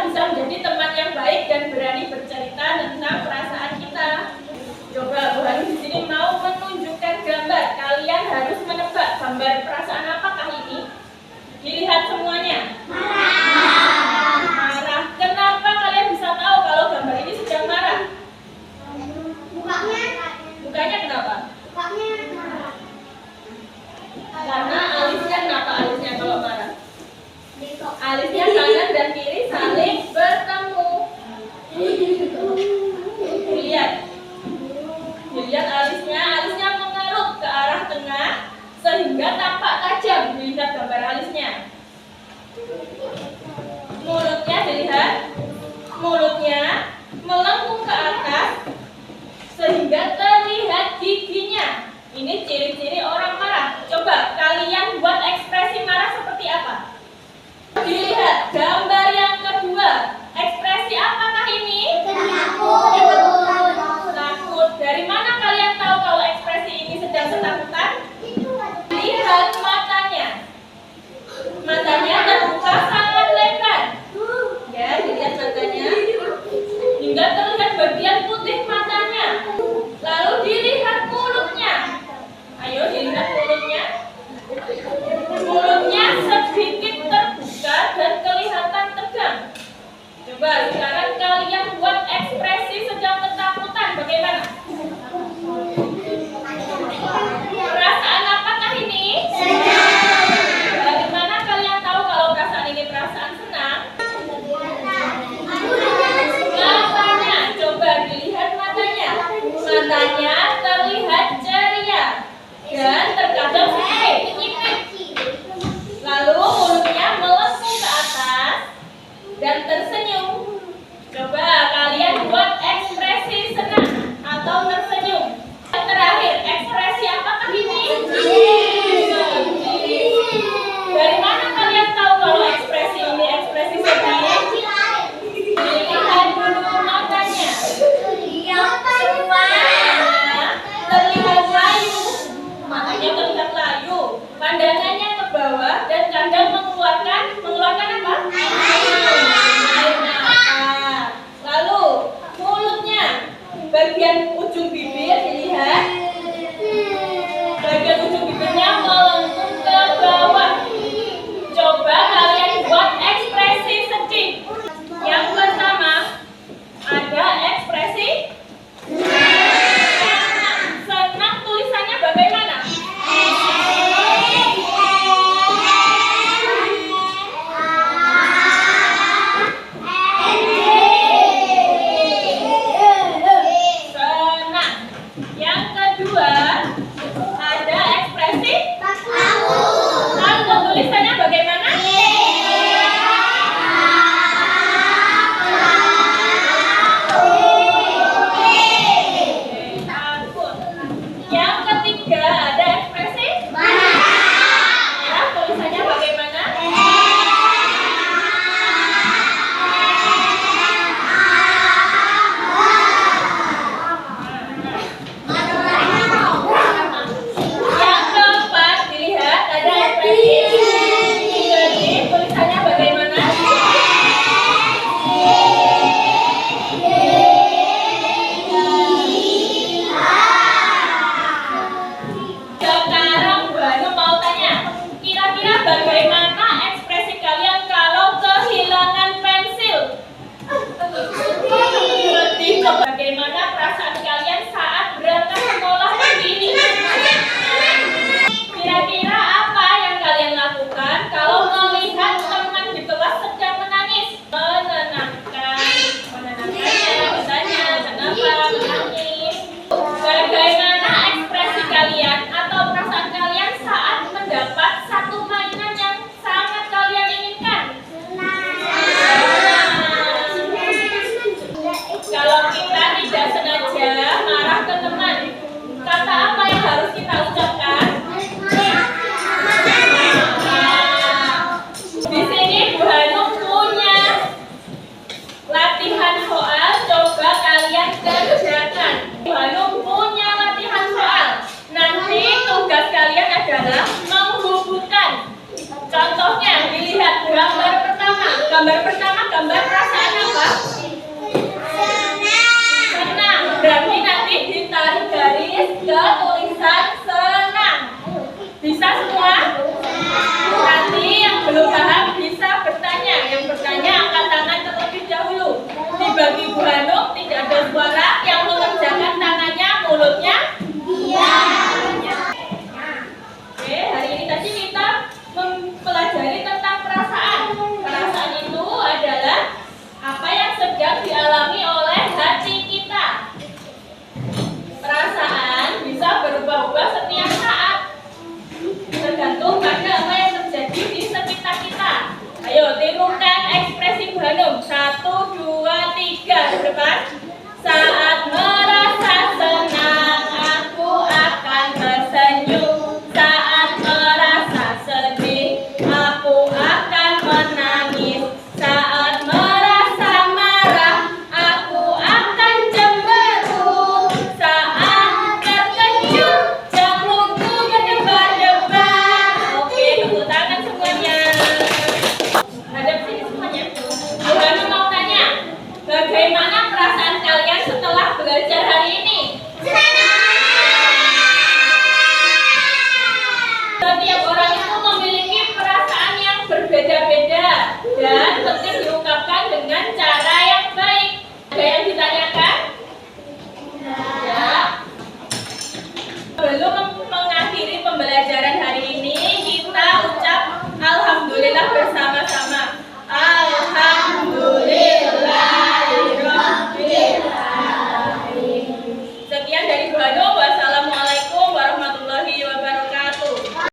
bisa menjadi teman yang baik dan berani bercerita tentang perasaan kita. Coba Bu Hani di sini mau menunjukkan gambar. Kalian harus menebak gambar perasaan apakah ini? Dilihat semuanya. Marah. Kenapa kalian bisa tahu kalau gambar ini sedang marah? Mukanya kenapa? Karena alisnya kenapa alisnya kalau marah? Alisnya kanan dan kiri saling bertemu. Dilihat alisnya mengerut ke arah tengah sehingga tampak tajam. Dilihat gambar alisnya. Mulutnya dilihat, mulutnya melengkung ke atas sehingga terlihat giginya. Ini ciri-ciri orang marah. Coba kalian buat ekspresi marah seperti apa? Dilihat gambar yang kedua. Ekspresi apakah ini? Takut. Dari mana kalian tahu kalau ekspresi ini sedang ketakutan? Lihat matanya. Matanya terbuka sangat lebar. Ya, dilihat matanya. Hingga terlihat bagian putih matanya. Lalu dilihat mulutnya. Ayo dilihat mulutnya. Mulutnya sedikit terbuka dan kelihatan tegang. Coba sekarang kalian buat ekspresi sedang ketakutan. Bagaimana? Perasaan apakah ini? Dari mana kalian tahu kalau perasaan ini perasaan senang? Matanya, coba dilihat matanya. Matanya terlihat ceria dan terkadang sedikit. Lalu mulutnya melengkung ke atas dan tersenyum. Coba kalian buat ekspresi senang atau tersenyum. Yang terakhir, ekspresi apakah ini? Dari mana kalian tahu kalau ekspresi ini ekspresi sedih? Dilihat dulu matanya. Terlihat layu. Matanya terlihat layu. Pandangannya ke bawah dan kadang mengeluarkan apa? Air mata. Lalu mulutnya, bagian ujung bibir dilihat. Bagian ujung bibirnya melengkung ke bawah. Coba kalian buat ekspresi sedih. Yang pertama ada ekspresi senang. Tulisannya bagaimana? Senang. Yang kedua ada ekspresi takut. Tulisannya bagaimana? Takut. Yang ketiga ada ekspresi marah. Tulisannya bagaimana? Yang keempat dilihat ada ekspresi sedih. Tulisannya bagaimana? Sekarang Bu Hanu mau tanya, kira-kira bagaimana ekspresi kalian kalau kehilangan pensil? Sedih. Bagaimana perasaan kalian saat berangkat sekolah pagi ini? Kira-kira apa yang kalian lakukan kalau melihat teman di kelas sedang menangis? Menenangkannya, bertanya kenapa menangis. Bagaimana ekspresi kalian atau perasaan kalian saat mendapat satu mainan yang sangat kalian inginkan? Kalau kita tidak sengaja marah ke teman, kata apa yang harus kita ucapkan? Di sini Bu Hanu punya latihan soal, coba kalian kerjakan. Bu Hanu punya latihan soal. Nanti tugas kalian adalah menghubungkan. Contohnya dilihat gambar pertama. Gambar pertama, gambar perasaan apa? Senang. Berarti nanti ditarik garis ke tulisan senang. Bisa semua? Nanti yang belum paham bisa bertanya. Yang bertanya angkat tangan terlebih dahulu. Dibagi Bu Hanum tidak ada suara. Yang mengerjakan tangannya, mulutnya. Oke, hari ini tadi kita mempelajari tentang perasaan. Perasaan itu adalah apa yang sedang dialami oleh hati kita. Perasaan bisa berubah-ubah setiap saat, tergantung pada apa yang terjadi di sekitar kita. Ayo tirukan ekspresi Bu Hanum. 1, 2, 3 ke depan. Saat merasa senang, aku akan tersenyum. Saat merasa sedih, aku akan menangis. Saat merasa marah, aku akan cemberut. Saat terkejut, jantungku berdebar-debar. Oke, tepuk tangan semuanya. Hadap sini semuanya. Bu Hanum mau tanya, bagaimana perasaan kalian setelah belajar hari ini? Setiap orang itu memiliki perasaan yang berbeda-beda dan penting